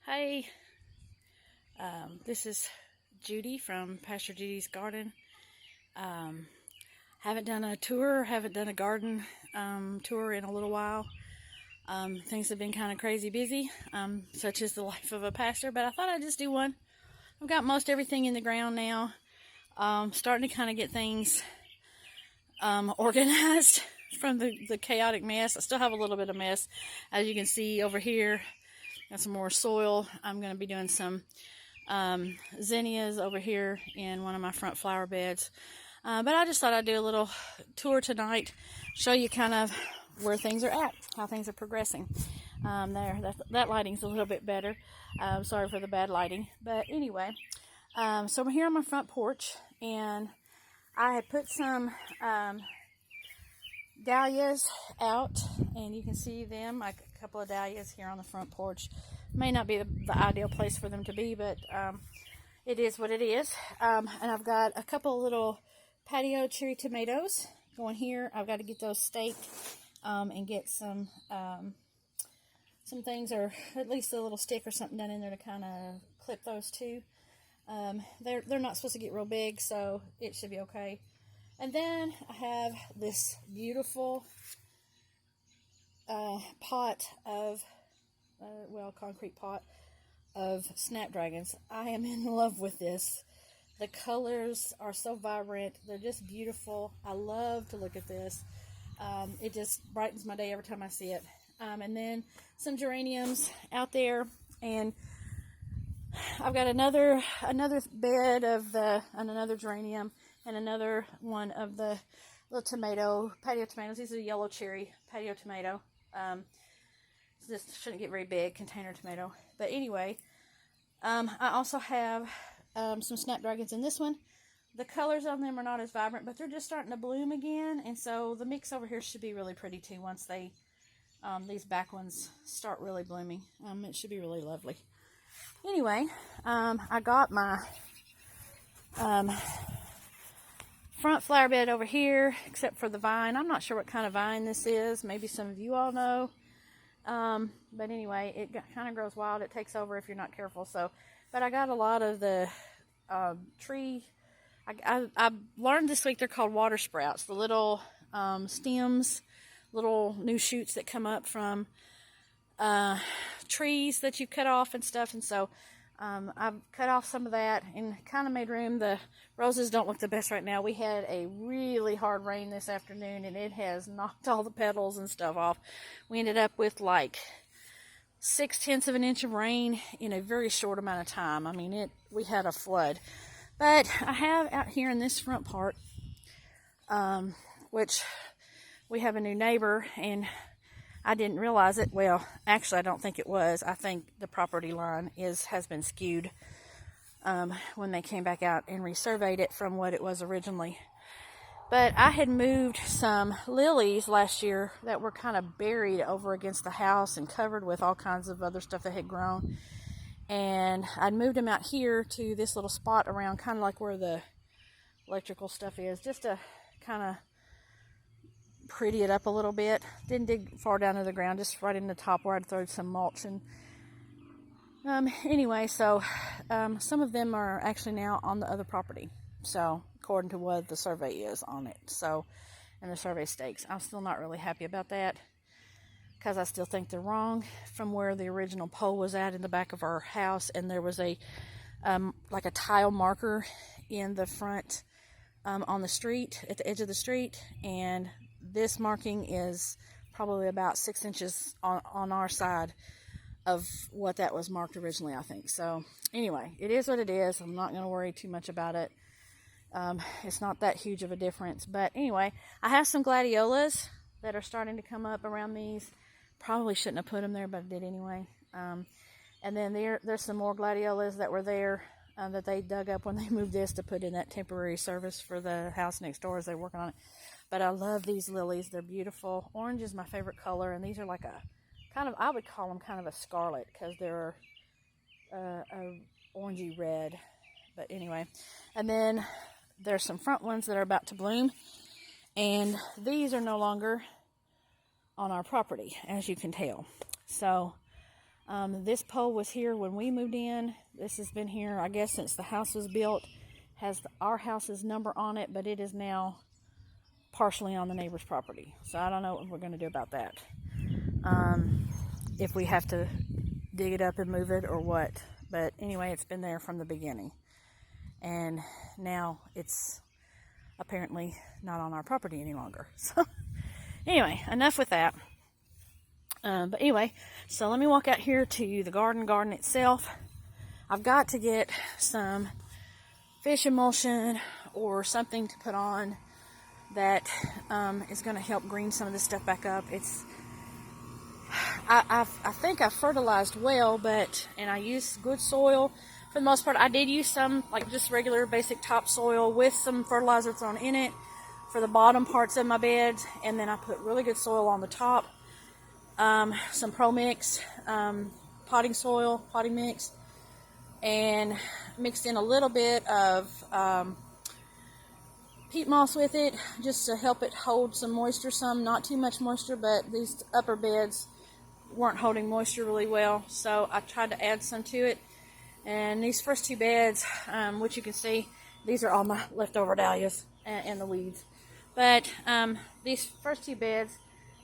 Hey, this is Judy from Pastor Judy's Garden. Um, haven't done a tour, haven't done a garden tour in a little while. Things have been kind of crazy busy, such as the life of a pastor, but I thought I'd just do one. I've got most everything in the ground now. Starting to kind of get things organized from the chaotic mess. I still have a little bit of mess, as you can see over here. Got some more soil. I'm going to be doing some zinnias over here in one of my front flower beds. But I just thought I'd do a little tour tonight, show you kind of where things are at, how things are progressing. That lighting's a little bit better. Sorry for the bad lighting. But anyway, so I'm here on my front porch, and I had put some dahlias out, and you can see them, like a couple of dahlias here on the front porch. May not be the ideal place for them to be, but it is what it is. And I've got a couple of little patio cherry tomatoes going here. I've got to get those staked and get some things, or at least a little stick or something done in there to kind of clip those two. They're not supposed to get real big, so it should be okay. And then I have this beautiful pot of, concrete pot of snapdragons. I am in love with this. The colors are so vibrant. They're just beautiful. I love to look at this. It just brightens my day every time I see it. And then some geraniums out there. And I've got another bed of another geranium, and another one of the little patio tomatoes. These are yellow cherry patio tomato. This shouldn't get very big, container tomato. But anyway, I also have some snapdragons in this one. The colors on them are not as vibrant, but they're just starting to bloom again. And so the mix over here should be really pretty too once these back ones start really blooming. It should be really lovely. Anyway, I got my front flower bed over here, except for the vine. I'm not sure what kind of vine this is. Maybe some of you all know. But anyway, it kind of grows wild. It takes over if you're not careful. But I got a lot of the tree. I learned this week they're called water sprouts. The little stems, little new shoots that come up from trees that you cut off and stuff. And so I've cut off some of that and kind of made room. The roses don't look the best right now. We had a really hard rain this afternoon, and it has knocked all the petals and stuff off. We ended up with like 0.6 of an inch of rain in a very short amount of time. I mean, we had a flood. But I have out here in this front part, which we have a new neighbor, and I didn't realize it. Well, actually, I don't think it was. I think the property line has been skewed when they came back out and resurveyed it from what it was originally. But I had moved some lilies last year that were kind of buried over against the house and covered with all kinds of other stuff that had grown. And I'd moved them out here to this little spot around kind of like where the electrical stuff is, just to kind of pretty it up a little bit. Didn't dig far down to the ground, just right in the top where I'd throw some mulch. And anyway, so some of them are actually now on the other property, so according to what the survey is on it, so, and the survey stakes. I'm still not really happy about that, because I still think they're wrong from where the original pole was at in the back of our house. And there was a like a tile marker in the front on the street, at the edge of the street, and this marking is probably about 6 inches on our side of what that was marked originally, I think. So anyway, it is what it is. I'm not going to worry too much about it. It's not that huge of a difference. But anyway, I have some gladiolas that are starting to come up around these. Probably shouldn't have put them there, but I did anyway. And then there's some more gladiolas that were there that they dug up when they moved this to put in that temporary service for the house next door as they're working on it. But I love these lilies. They're beautiful. Orange is my favorite color, and these are like a kind of, I would call them kind of a scarlet, because they're a orangey red. But anyway, and then there's some front ones that are about to bloom, and these are no longer on our property, as you can tell. So This pole was here when we moved in. This has been here, I guess, since the house was built. Has our house's number on it, but it is now partially on the neighbor's property. So I don't know what we're going to do about that. If we have to dig it up and move it or what. But anyway, it's been there from the beginning. And now it's apparently not on our property any longer. So anyway, enough with that. But anyway, so let me walk out here to the garden itself. I've got to get some fish emulsion or something to put on that is going to help green some of this stuff back up. I think I fertilized well, and I used good soil for the most part. I did use some, like just regular basic topsoil with some fertilizer thrown in it for the bottom parts of my beds, and then I put really good soil on the top. Some Pro Mix, potting mix, and mixed in a little bit of peat moss with it, just to help it hold some moisture, not too much moisture, but these upper beds weren't holding moisture really well, so I tried to add some to it. And these first two beds, which you can see, these are all my leftover dahlias and the weeds. But these first two beds,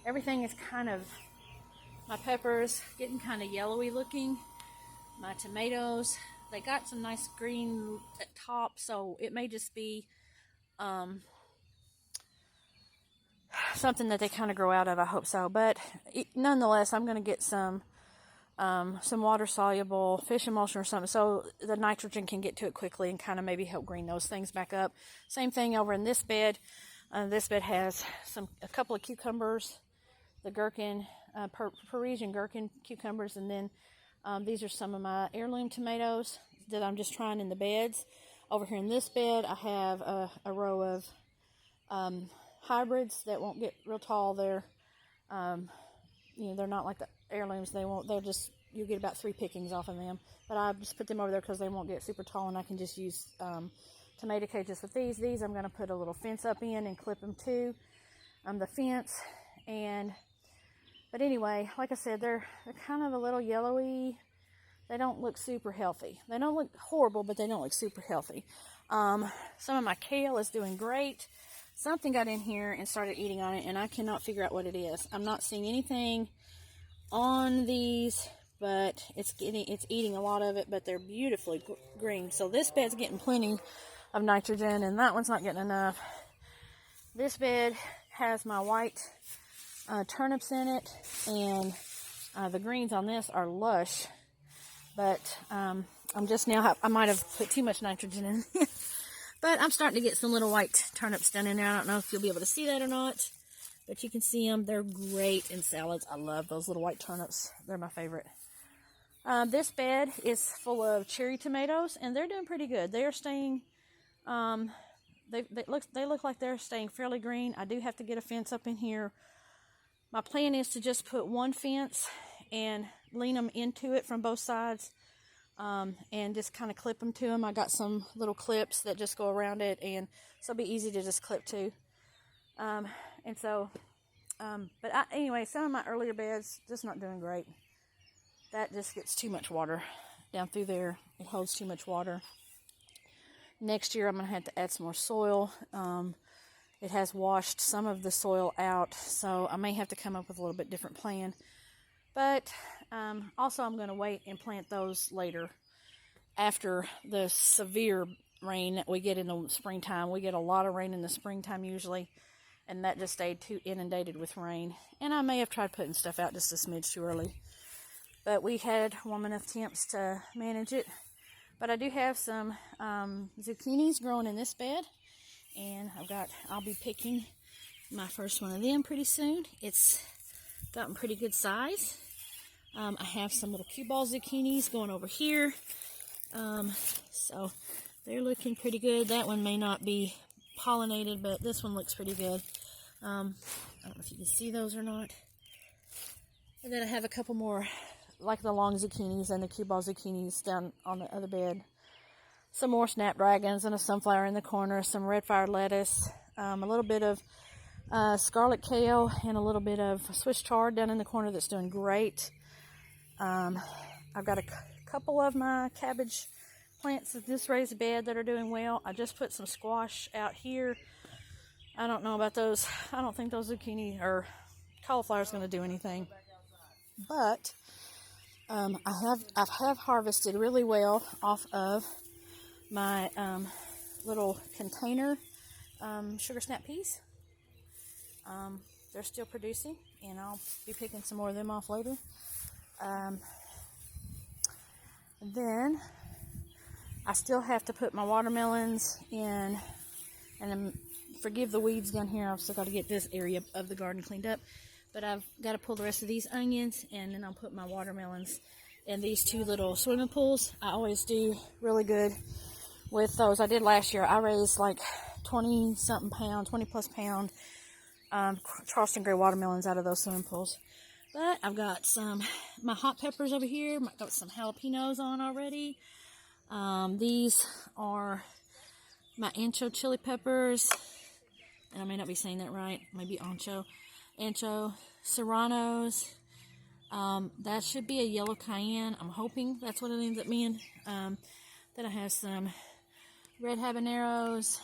everything is kind of, my peppers getting kind of yellowy looking. My tomatoes, they got some nice green at top, so it may just be something that they kind of grow out of. I hope so. But nonetheless, I'm going to get some water soluble fish emulsion or something, so the nitrogen can get to it quickly and kind of maybe help green those things back up. Same thing over in this bed. This bed has a couple of cucumbers, the gherkin, Parisian gherkin cucumbers, and then these are some of my heirloom tomatoes that I'm just trying in the beds. Over here in this bed, I have a row of hybrids that won't get real tall. They're they're not like the heirlooms. You'll get about 3 pickings off of them. But I just put them over there because they won't get super tall, and I can just use tomato cages with these. These I'm going to put a little fence up in and clip them to the fence. But anyway, like I said, they're kind of a little yellowy. They don't look super healthy. They don't look horrible, but they don't look super healthy. Some of my kale is doing great. Something got in here and started eating on it, and I cannot figure out what it is. I'm not seeing anything on these, but it's eating a lot of it, but they're beautifully green. So this bed's getting plenty of nitrogen, and that one's not getting enough. This bed has my white turnips in it, and the greens on this are lush, but I might have put too much nitrogen in it. But I'm starting to get some little white turnips down in there. I don't know if you'll be able to see that or not, but you can see them. They're great in salads. I love those little white turnips. They're my favorite. This bed is full of cherry tomatoes, and they're doing pretty good. They are staying, they look like they're staying fairly green. I do have to get a fence up in here. My plan is to just put one fence and lean them into it from both sides, and just kind of clip them to them. I got some little clips that just go around it, and so it'll be easy to just clip to. Anyway, some of my earlier beds just not doing great. That just gets too much water down through there. It holds too much water. Next year I'm going to have to add some more soil. It has washed some of the soil out, so I may have to come up with a little bit different plan. But also I'm going to wait and plant those later after the severe rain that we get in the springtime. We get a lot of rain in the springtime usually, and that just stayed too inundated with rain. And I may have tried putting stuff out just a smidge too early, but we had warm enough temps to manage it. But I do have some zucchinis growing in this bed, and I'll be picking my first one of them pretty soon. It's gotten pretty good size. I have some little cue ball zucchinis going over here. So they're looking pretty good. That one may not be pollinated, but this one looks pretty good. I don't know if you can see those or not. And then I have a couple more, like the long zucchinis and the cue ball zucchinis down on the other bed. Some more snapdragons and a sunflower in the corner, some red fire lettuce, a little bit of scarlet kale, and a little bit of Swiss chard down in the corner that's doing great. I've got a couple of my cabbage plants in this raised bed that are doing well. I just put some squash out here. I don't know about those. I don't think those zucchini or cauliflower is going to do anything. But I have harvested really well off of my little container sugar snap peas. They're still producing, and I'll be picking some more of them off later. Then I still have to put my watermelons in, and forgive the weeds down here. I've still got to get this area of the garden cleaned up, but I've got to pull the rest of these onions, and then I'll put my watermelons in these two little swimming pools. I always do really good with those. I did last year. I raised like 20 plus pound Charleston Gray watermelons out of those swimming pools. But I've got my hot peppers over here. I've got some jalapenos on already. These are my ancho chili peppers. And I may not be saying that right. Maybe ancho serranos. That should be a yellow cayenne. I'm hoping that's what it ends up being. Then I have some red habaneros.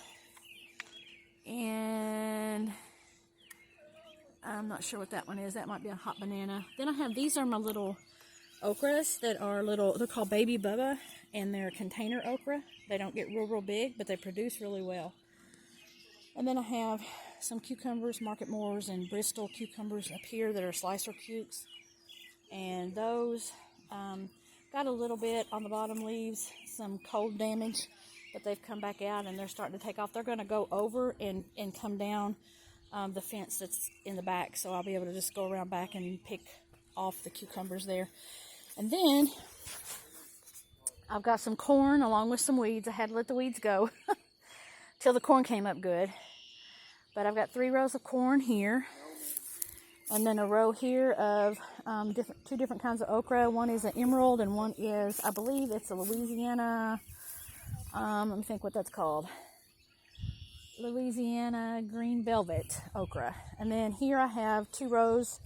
And I'm not sure what that one is. That might be a hot banana. Then I have, these are my little okras that are they're called Baby Bubba, and they're container okra. They don't get real big, but they produce really well. And then I have some cucumbers, Market Moors and Bristol cucumbers up here that are slicer cukes. And those got a little bit on the bottom leaves, some cold damage, but they've come back out and they're starting to take off. They're going to go over and come down the fence that's in the back, so I'll be able to just go around back and pick off the cucumbers there. And then I've got some corn along with some weeds. I had to let the weeds go till the corn came up good. But I've got 3 rows of corn here, and then a row here of two different kinds of okra. One is an emerald, and one is, I believe it's a Louisiana, let me think what that's called. Louisiana green velvet okra. And then here I have 2 rows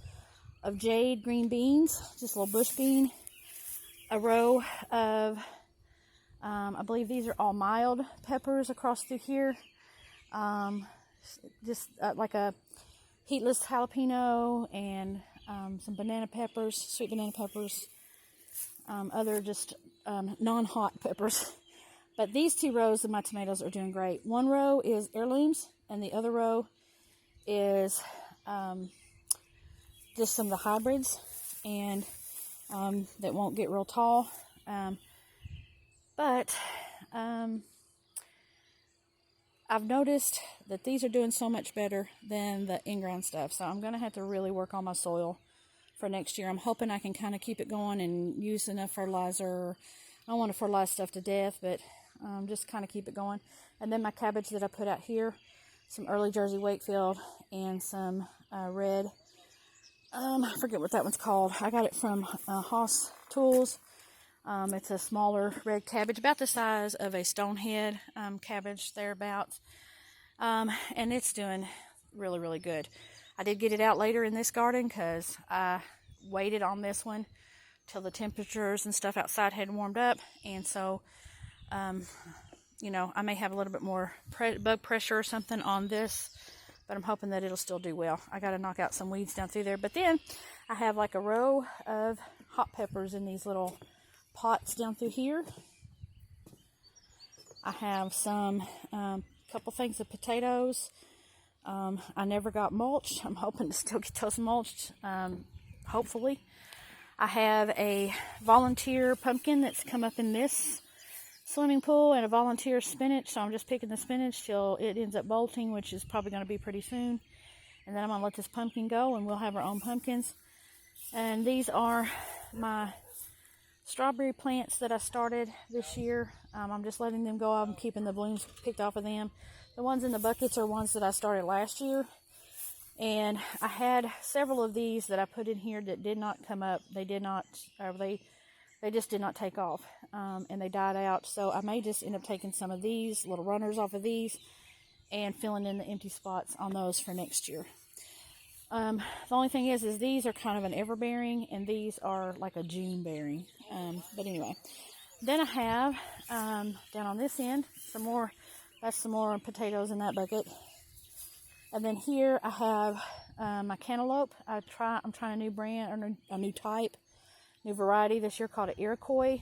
of jade green beans, just a little bush bean. A row of, I believe these are all mild peppers across through here. Just like a heatless jalapeno and some banana peppers, sweet banana peppers, other just non-hot peppers. But these 2 rows of my tomatoes are doing great. One row is heirlooms, and the other row is just some of the hybrids, and that won't get real tall. But I've noticed that these are doing so much better than the in-ground stuff. So I'm going to have to really work on my soil for next year. I'm hoping I can kind of keep it going and use enough fertilizer. I don't want to fertilize stuff to death, but just kind of keep it going. And then my cabbage that I put out here, some early Jersey Wakefield, and some red, I forget what that one's called. I got it from Haas Tools. It's a smaller red cabbage, about the size of a stonehead cabbage, thereabouts. And it's doing really, really good. I did get it out later in this garden because I waited on this one till the temperatures and stuff outside had warmed up. And so, you know, I may have a little bit more bug pressure or something on this, but I'm hoping that it'll still do well. I got to knock out some weeds down through there. But then I have like a row of hot peppers in these little pots down through here. I have some couple things of potatoes. I never got mulch. I'm hoping to still get those mulched, hopefully. I have a volunteer pumpkin that's come up in this swimming pool, and a volunteer spinach, so I'm just picking the spinach till it ends up bolting, which is probably going to be pretty soon. And then I'm going to let this pumpkin go, and we'll have our own pumpkins. And these are my strawberry plants that I started this year. I'm just letting them go. I'm keeping the blooms picked off of them. The ones in the buckets are ones that I started last year. And I had several of these that I put in here that did not come up. They did not, or they just did not take off. And they died out. So I may just end up taking some of these little runners off of these and filling in the empty spots on those for next year. The only thing is these are kind of an everbearing, and these are like a June bearing. But anyway, then I have down on this end some more. That's some more potatoes in that bucket. And then here I have my cantaloupe. I'm trying a new brand, or a new type, new variety this year called an Iroquois.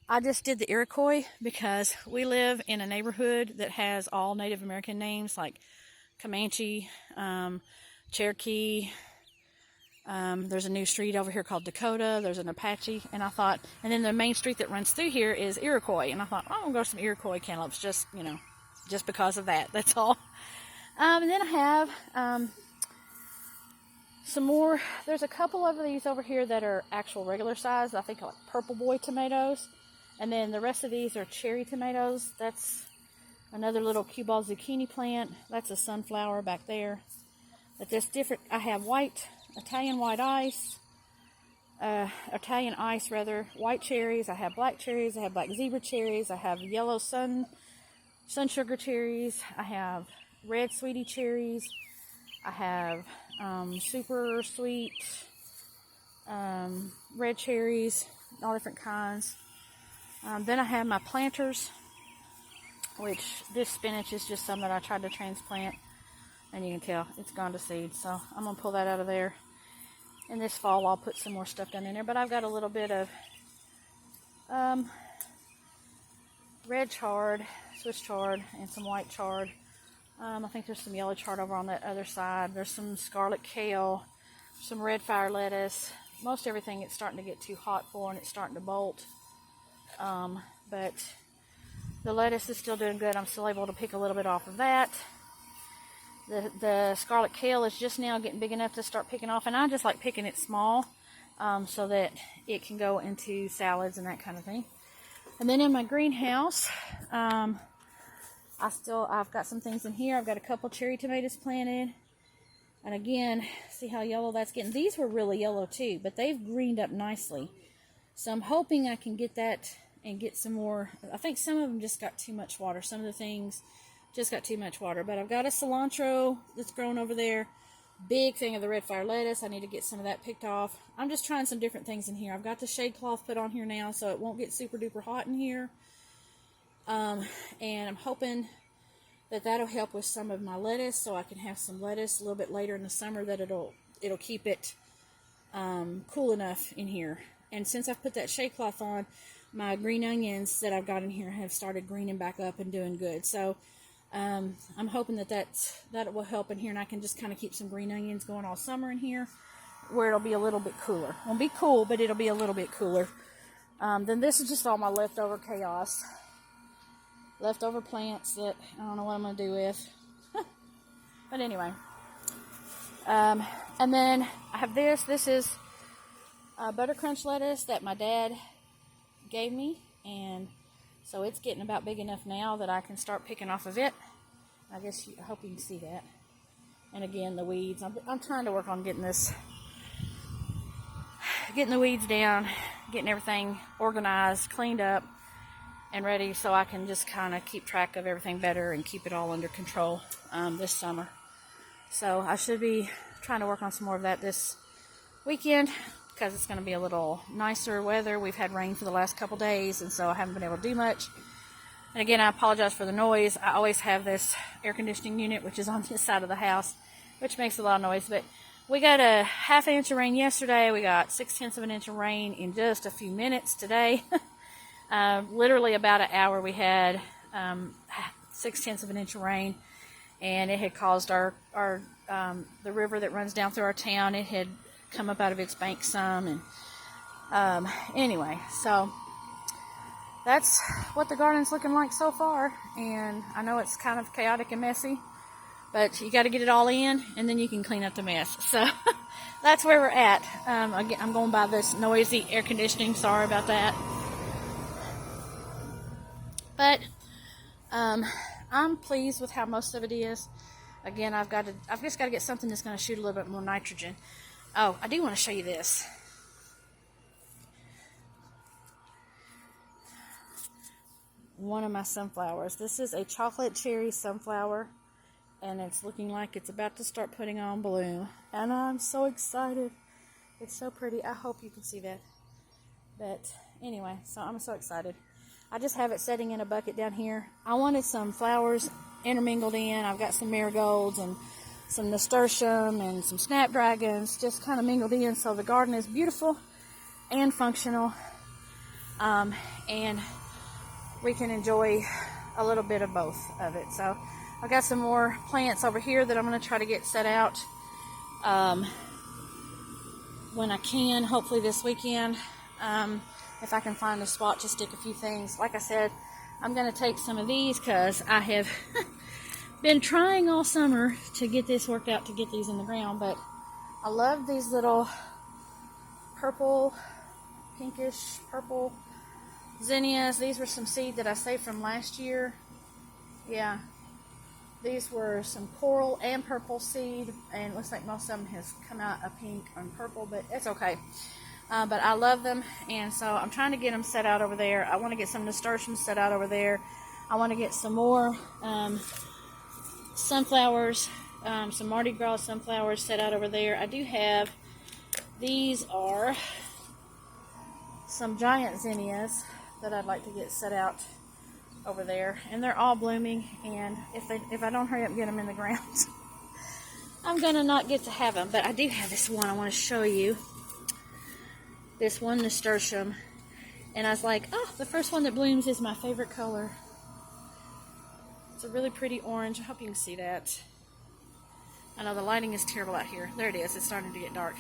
I just did the Iroquois because we live in a neighborhood that has all Native American names like Comanche, Cherokee. There's a new street over here called Dakota. There's an Apache. And I thought, and then the main street that runs through here is Iroquois. And I thought, oh, I'm going to go to some Iroquois cantaloupes just, just because of that. That's all. And then I have some more. There's a couple of these over here that are actual regular size. I think like Purple Boy tomatoes. And then the rest of these are cherry tomatoes. That's another little cue ball zucchini plant. That's a sunflower back there. But there's different. I have Italian white ice, white cherries. I have black cherries. I have black zebra cherries. I have yellow sun sugar cherries. I have red sweetie cherries. I have super sweet red cherries, all different kinds. Then I have my planters, which this spinach is just some that I tried to transplant, and you can tell it's gone to seed. So I'm going to pull that out of there. And this fall I'll put some more stuff down in there. But I've got a little bit of red chard, Swiss chard, and some white chard. I think there's some yellow chard over on that other side. There's some scarlet kale, some red fire lettuce. Most everything it's starting to get too hot for, and it's starting to bolt. But the lettuce is still doing good. I'm still able to pick a little bit off of that. The scarlet kale is just now getting big enough to start picking off, and I just like picking it small so that it can go into salads and that kind of thing. And then in my greenhouse, I've got some things in here. I've got a couple cherry tomatoes planted. And again, see how yellow that's getting. These were really yellow too, but they've greened up nicely. So I'm hoping I can get that and get some more. I think some of them just got too much water. Some of the things just got too much water. But I've got a cilantro that's growing over there. Big thing of the red fire lettuce. I need to get some of that picked off. I'm just trying some different things in here. I've got the shade cloth put on here now so it won't get super duper hot in here. And I'm hoping that that'll help with some of my lettuce, so I can have some lettuce a little bit later in the summer that it'll keep it cool enough in here. And since I've put that shade cloth on, my green onions that I've got in here have started greening back up and doing good. So I'm hoping that will help in here, and I can just kind of keep some green onions going all summer in here, where it'll be a little bit cooler. It won't be cool, but it'll be a little bit cooler. Then this is just all my leftover chaos. Leftover plants that I don't know what I'm going to do with. But anyway. And then I have this. This is butter crunch lettuce that my dad gave me. And so it's getting about big enough now that I can start picking off of it. I hope you can see that. And again, the weeds. I'm trying to work on getting the weeds down, getting everything organized, cleaned up, and ready so I can just kind of keep track of everything better and keep it all under control this summer. So I should be trying to work on some more of that this weekend because it's going to be a little nicer weather. We've had rain for the last couple days, and so I haven't been able to do much. And again, I apologize for the noise. I always have this air conditioning unit, which is on this side of the house, which makes a lot of noise. But we got a half an inch of rain yesterday. We got 6/10 of an inch of rain in just a few minutes today. Literally about an hour we had 6/10 of an inch of rain, and it had caused the river that runs down through our town, it had come up out of its bank some, and anyway, so that's what the garden's looking like so far. And I know it's kind of chaotic and messy, but you got to get it all in, and then you can clean up the mess. So that's where we're at. I'm going by this noisy air conditioning. Sorry about that. But I'm pleased with how most of it is. Again, I've just got to get something that's going to shoot a little bit more nitrogen. Oh, I do want to show you this. One of my sunflowers. This is a chocolate cherry sunflower, and it's looking like it's about to start putting on bloom. And I'm so excited. It's so pretty. I hope you can see that. But anyway, so I'm so excited. I just have it setting in a bucket down here. I wanted some flowers intermingled in. I've got some marigolds and some nasturtium and some snapdragons just kind of mingled in, so the garden is beautiful and functional, and we can enjoy a little bit of both of it. So I've got some more plants over here that I'm going to try to get set out when I can, hopefully this weekend, if I can find a spot to stick a few things. Like I said, I'm going to take some of these because I have been trying all summer to get this worked out to get these in the ground, but I love these little purple, pinkish purple zinnias. These were some seed that I saved from last year. Yeah, these were some coral and purple seed, and it looks like most of them has come out a pink and purple, but it's okay. But I love them, and so I'm trying to get them set out over there. I want to get some nasturtiums set out over there. I want to get some more sunflowers, some Mardi Gras sunflowers set out over there. I do have, these are some giant zinnias that I'd like to get set out over there, and they're all blooming, and if I don't hurry up and get them in the ground, I'm gonna not get to have them. But I do have this one I want to show you, this one nasturtium, and I was like, oh, the first one that blooms is my favorite color. It's a really pretty orange. I hope you can see that. I know the lighting is terrible out here. There it is. It's starting to get dark.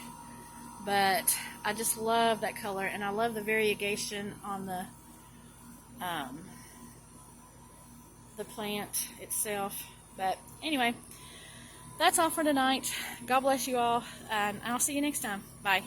But I just love that color, and I love the variegation on the plant itself. But anyway, that's all for tonight. God bless you all, and I'll see you next time. Bye.